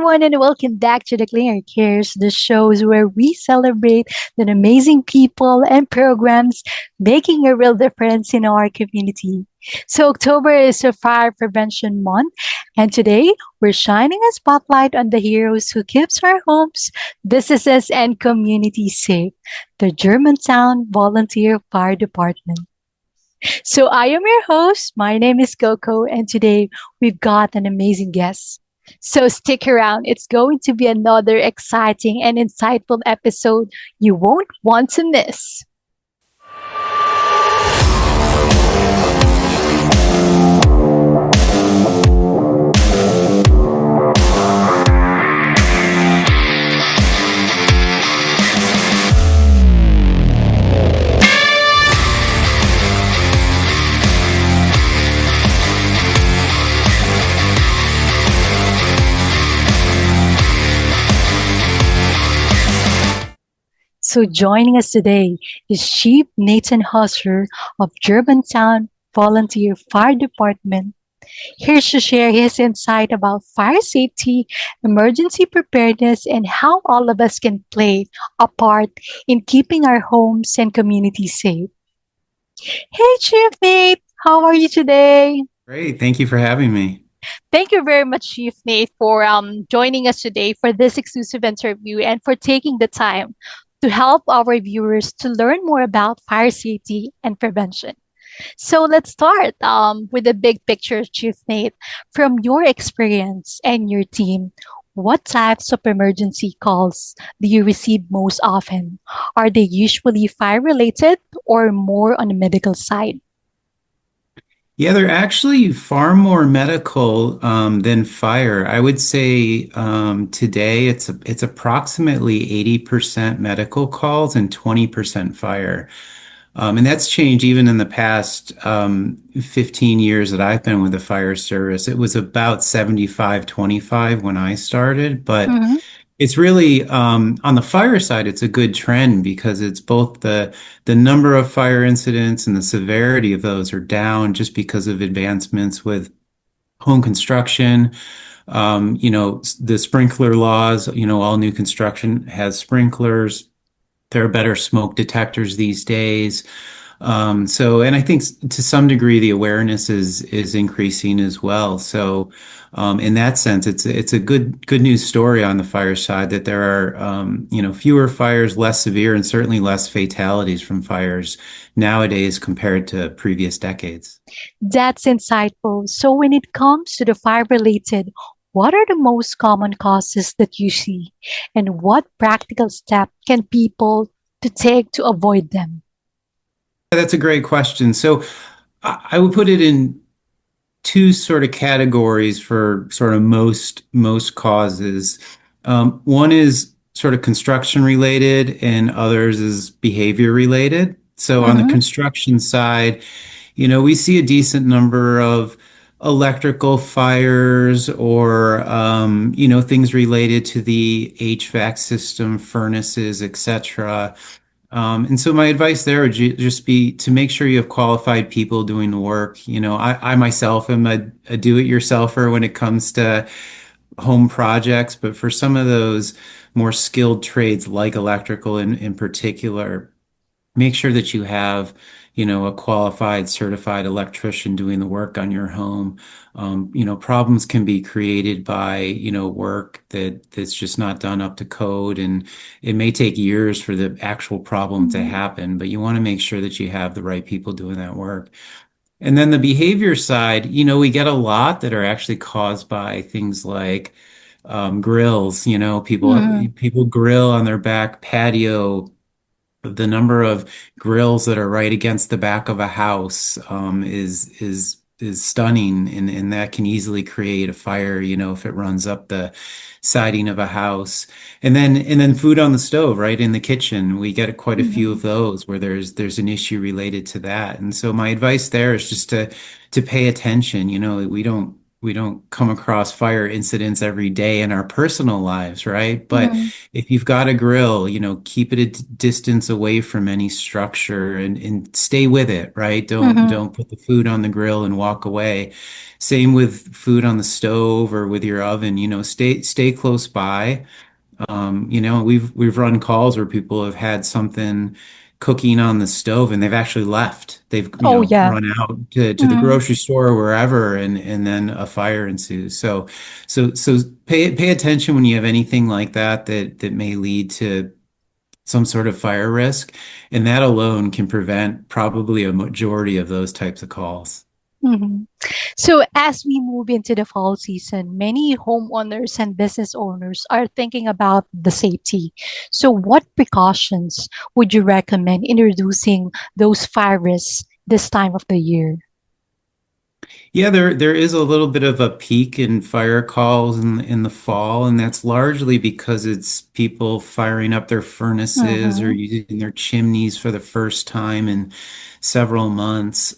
everyone, and welcome back to the Klinger Cares, the shows where we celebrate the amazing people and programs making a real difference in our community. So, October is a fire prevention month, and today we're shining a spotlight on the heroes who keeps our homes, businesses, and communities safe, the Germantown Volunteer Fire Department. So, I am your host. My name is Coco, and today we've got an amazing guest. So, stick around. It's going to be another exciting and insightful episode you won't want to miss. So, joining us today is Chief Nathan Hauser of Germantown Volunteer Fire Department, here to share his insight about fire safety, emergency preparedness, and how all of us can play a part in keeping our homes and communities safe. Hey, Chief Nate, how are you today? Great. Thank you for having me. Thank you very much, Chief Nate, for joining us today for this exclusive interview and for taking the time to help our viewers to learn more about fire safety and prevention. So let's start with the big picture, Chief Nate. From your experience and your team, what types of emergency calls do you receive most often? Are they usually fire related or more on the medical side? Yeah, they're actually far more medical than fire. I would say today it's approximately 80% medical calls and 20% fire. And that's changed even in the past 15 years that I've been with the fire service. It was about 75-25 when I started, but Mhm. it's really on the fire side, it's a good trend because it's both the number of fire incidents and the severity of those are down just because of advancements with home construction. The sprinkler laws, all new construction has sprinklers. There are better smoke detectors these days. And I think to some degree the awareness is increasing as well. So, in that sense, it's a good news story on the fire side that there are fewer fires, less severe, and certainly less fatalities from fires nowadays compared to previous decades. That's insightful. So when it comes to the fire related, what are the most common causes that you see, and what practical step can people to take to avoid them? That's a great question. So I would put it in two sort of categories for sort of most causes. One is sort of construction related, and others is behavior related. So on the Mm-hmm. construction side, we see a decent number of electrical fires or things related to the HVAC system, furnaces, etc. And so my advice there would just be to make sure you have qualified people doing the work. I myself am a do-it-yourselfer when it comes to home projects, but for some of those more skilled trades like electrical in particular, make sure that you have, a qualified, certified electrician doing the work on your home. Problems can be created by, work that's just not done up to code, and it may take years for the actual problem to Mm-hmm. happen, but you want to make sure that you have the right people doing that work. And then the behavior side, we get a lot that are actually caused by things like grills. People grill on their back patio. The number of grills that are right against the back of a house is stunning, and that can easily create a fire, if it runs up the siding of a house. And then food on the stove, right in the kitchen. We get quite a few Mm-hmm. of those where there's an issue related to that. And so my advice there is just to pay attention. We don't we don't come across fire incidents every day in our personal lives, right? But Mm-hmm. if you've got a grill, keep it a distance away from any structure and stay with it, right? Mm-hmm. Don't put the food on the grill and walk away. Same with food on the stove or with your oven, stay close by. We've run calls where people have had something cooking on the stove and they've actually left. They've, Oh yeah. run out to the Mm-hmm. grocery store or wherever and then a fire ensues. So pay attention when you have anything like that may lead to some sort of fire risk. And that alone can prevent probably a majority of those types of calls. Mm-hmm. So, as we move into the fall season, many homeowners and business owners are thinking about the safety. So, what precautions would you recommend introducing those fire risks this time of the year? Yeah, there is a little bit of a peak in fire calls in the fall, and that's largely because it's people firing up their furnaces or Mm-hmm. using their chimneys for the first time in several months.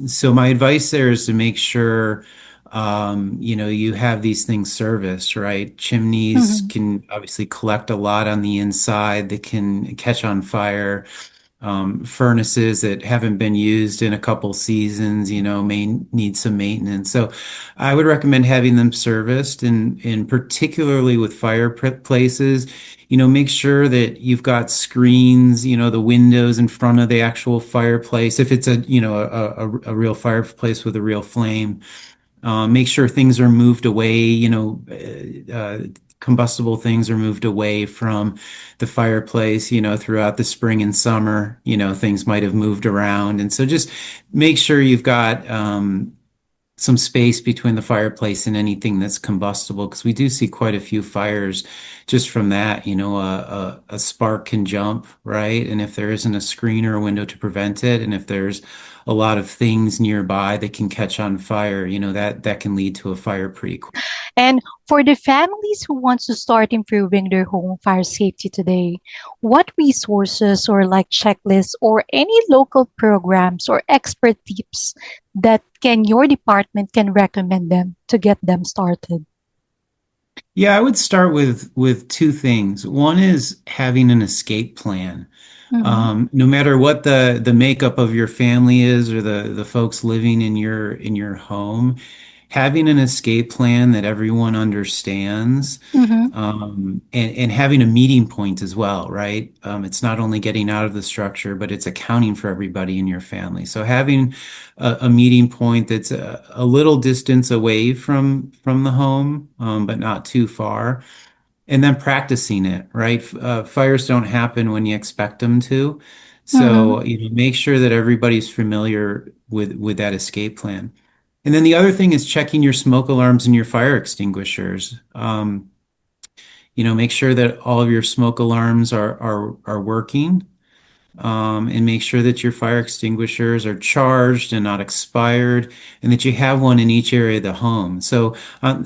So my advice there is to make sure you have these things serviced, right? Chimneys Mm-hmm. can obviously collect a lot on the inside that can catch on fire. Furnaces that haven't been used in a couple seasons, may need some maintenance. So I would recommend having them serviced and particularly with fireplaces, make sure that you've got screens, the windows in front of the actual fireplace. If it's a real fireplace with a real flame, make sure things are moved away, combustible things are moved away from the fireplace, throughout the spring and summer, things might have moved around. And so just make sure you've got some space between the fireplace and anything that's combustible, because we do see quite a few fires just from that. A spark can jump, right? And if there isn't a screen or a window to prevent it, and if there's a lot of things nearby that can catch on fire, that can lead to a fire pretty quick. And for the families who want to start improving their home fire safety today, what resources or like checklists or any local programs or expert tips that can your department can recommend them to get them started? Yeah, I would start with two things. One is having an escape plan. Mm-hmm. No matter what the makeup of your family is or the folks living in your home, having an escape plan that everyone understands, Mm-hmm. and having a meeting point as well, right? It's not only getting out of the structure, but it's accounting for everybody in your family. So having a meeting point that's a little distance away from the home, but not too far, and then practicing it, right? Fires don't happen when you expect them to. Mm-hmm. So, make sure that everybody's familiar with that escape plan. And then the other thing is checking your smoke alarms and your fire extinguishers. Make sure that all of your smoke alarms are working, and make sure that your fire extinguishers are charged and not expired, and that you have one in each area of the home. So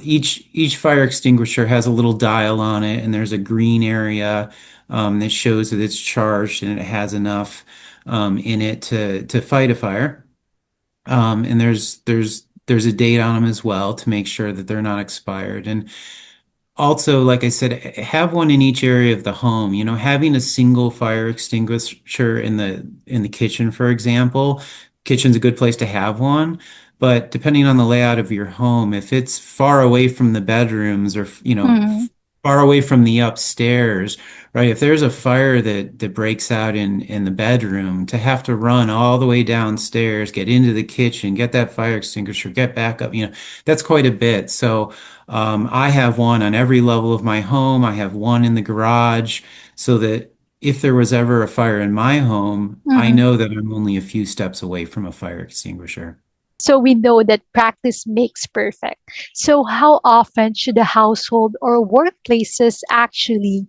each fire extinguisher has a little dial on it, and there's a green area that shows that it's charged and it has enough in it to fight a fire. And there's a date on them as well to make sure that they're not expired. And also, like I said, have one in each area of the home. Having a single fire extinguisher in the kitchen, for example, kitchen's a good place to have one. But depending on the layout of your home, if it's far away from the bedrooms or Mm-hmm. far away from the upstairs, right? If there's a fire that breaks out in the bedroom, to have to run all the way downstairs, get into the kitchen, get that fire extinguisher, get back up, that's quite a bit. So I have one on every level of my home. I have one in the garage so that if there was ever a fire in my home, I Mm-hmm. know that I'm only a few steps away from a fire extinguisher. So we know that practice makes perfect. So how often should the household or workplaces actually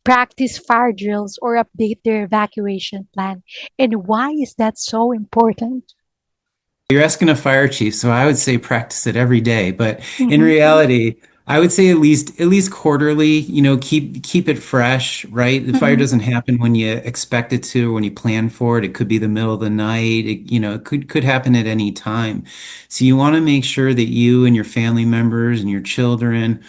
practice fire drills or update their evacuation plan? And why is that so important? You're asking a fire chief, so I would say practice it every day. But in Mm-hmm. reality, I would say at least quarterly, keep it fresh, right? The fire Mhm. doesn't happen when you expect it to or when you plan for it. It could be the middle of the night. It could happen at any time. So you want to make sure that you and your family members and your children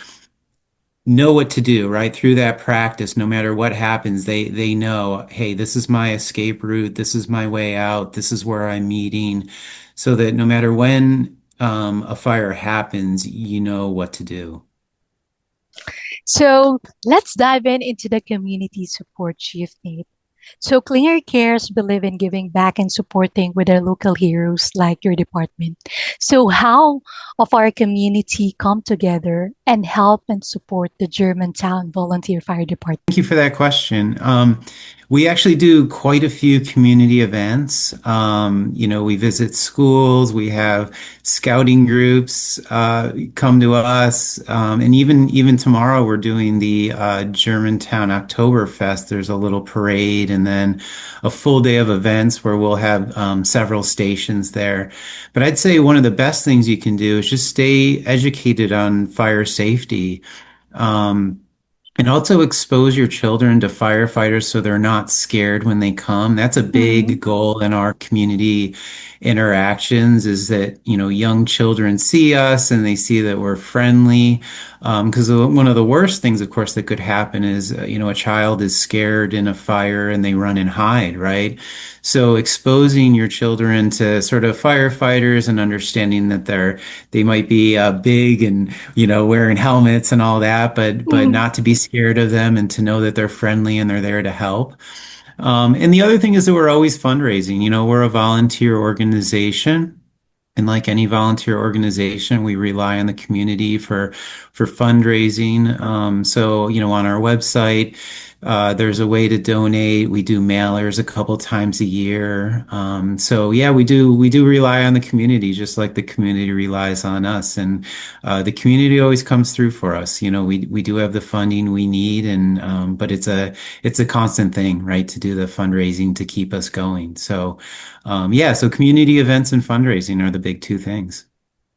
know what to do, right? Through that practice, no matter what happens, they know, hey, this is my escape route, this is my way out, this is where I'm meeting, so that no matter when a fire happens, you know what to do. So let's dive into the community support, Chief Nate. So Klinger Cares believe in giving back and supporting with our local heroes like your department. So how of our community come together and help and support the Germantown Volunteer Fire Department? Thank you for that question. We actually do quite a few community events. We visit schools, we have scouting groups come to us, and even tomorrow we're doing the Germantown Oktoberfest. There's a little parade, and then a full day of events where we'll have several stations there. But I'd say one of the best things you can do is just stay educated on fire safety. Um, and also expose your children to firefighters so they're not scared when they come. That's a Mhm. big goal in our community interactions is that, young children see us and they see that we're friendly. Because one of the worst things, of course, that could happen is, a child is scared in a fire and they run and hide, right? So exposing your children to sort of firefighters and understanding that they might be big and wearing helmets and all that, but Mhm. not to be scared of them and to know that they're friendly and they're there to help. And the other thing is that we're always fundraising. We're a volunteer organization. And like any volunteer organization, we rely on the community for fundraising. So, on our website, there's a way to donate. We do mailers a couple times a year. So yeah, we do rely on the community, just like the community relies on us. And the community always comes through for us. We do have the funding we need, and but it's a constant thing, right, to do the fundraising to keep us going. So. Yeah, so community events and fundraising are the big two things.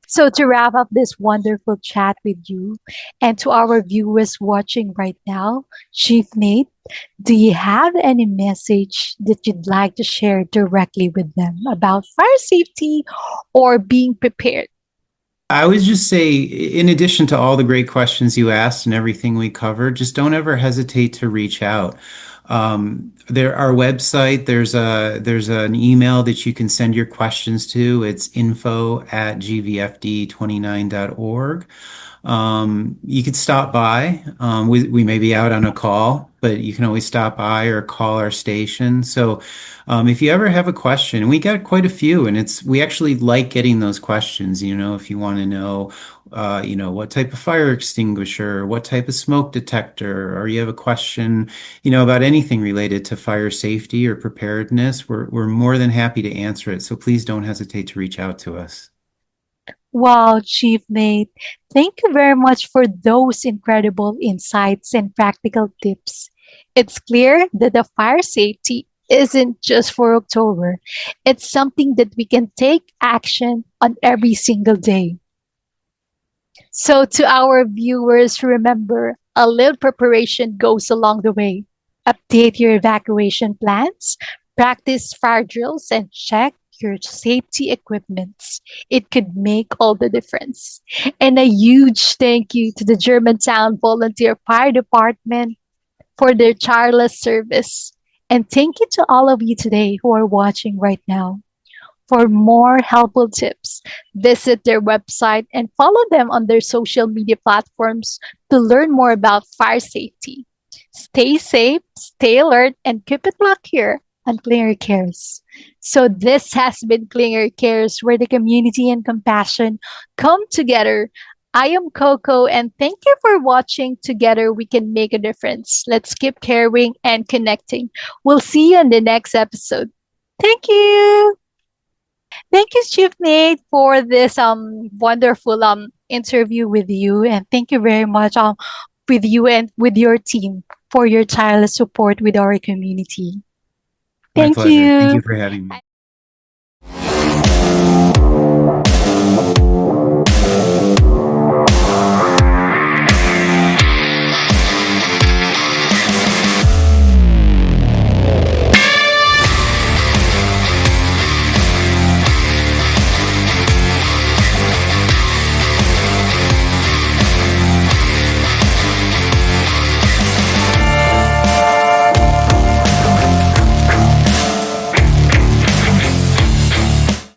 So to wrap up this wonderful chat with you and to our viewers watching right now, Chief Nate, do you have any message that you'd like to share directly with them about fire safety or being prepared? I would just say, in addition to all the great questions you asked and everything we covered, just don't ever hesitate to reach out. Our website, there's an email that you can send your questions to. It's info@gvfd29.org. You could stop by. We may be out on a call, but you can always stop by or call our station. So, if you ever have a question, and we got quite a few, and we actually like getting those questions. If you want to know, what type of fire extinguisher, what type of smoke detector, or you have a question, about anything related to fire safety or preparedness, we're more than happy to answer it. So please don't hesitate to reach out to us. Wow, Chief Nate, thank you very much for those incredible insights and practical tips. It's clear that the fire safety isn't just for October. It's something that we can take action on every single day. So, to our viewers, remember a little preparation goes a long the way. Update your evacuation plans, practice fire drills, and check your safety equipments. It could make all the difference. And a huge thank you to the Germantown Volunteer Fire Department for their tireless service. And thank you to all of you today who are watching right now. For more helpful tips, visit their website and follow them on their social media platforms to learn more about fire safety. Stay safe, stay alert, and keep it locked here on Klinger Cares. So, this has been Klinger Cares, where the community and compassion come together. I am Coco, and thank you for watching. Together, we can make a difference. Let's keep caring and connecting. We'll see you in the next episode. Thank you. Thank you, Chief Nate, for this wonderful interview with you, and thank you very much with you and with your team for your tireless support with our community. My Thank pleasure. Thank you. you for having me.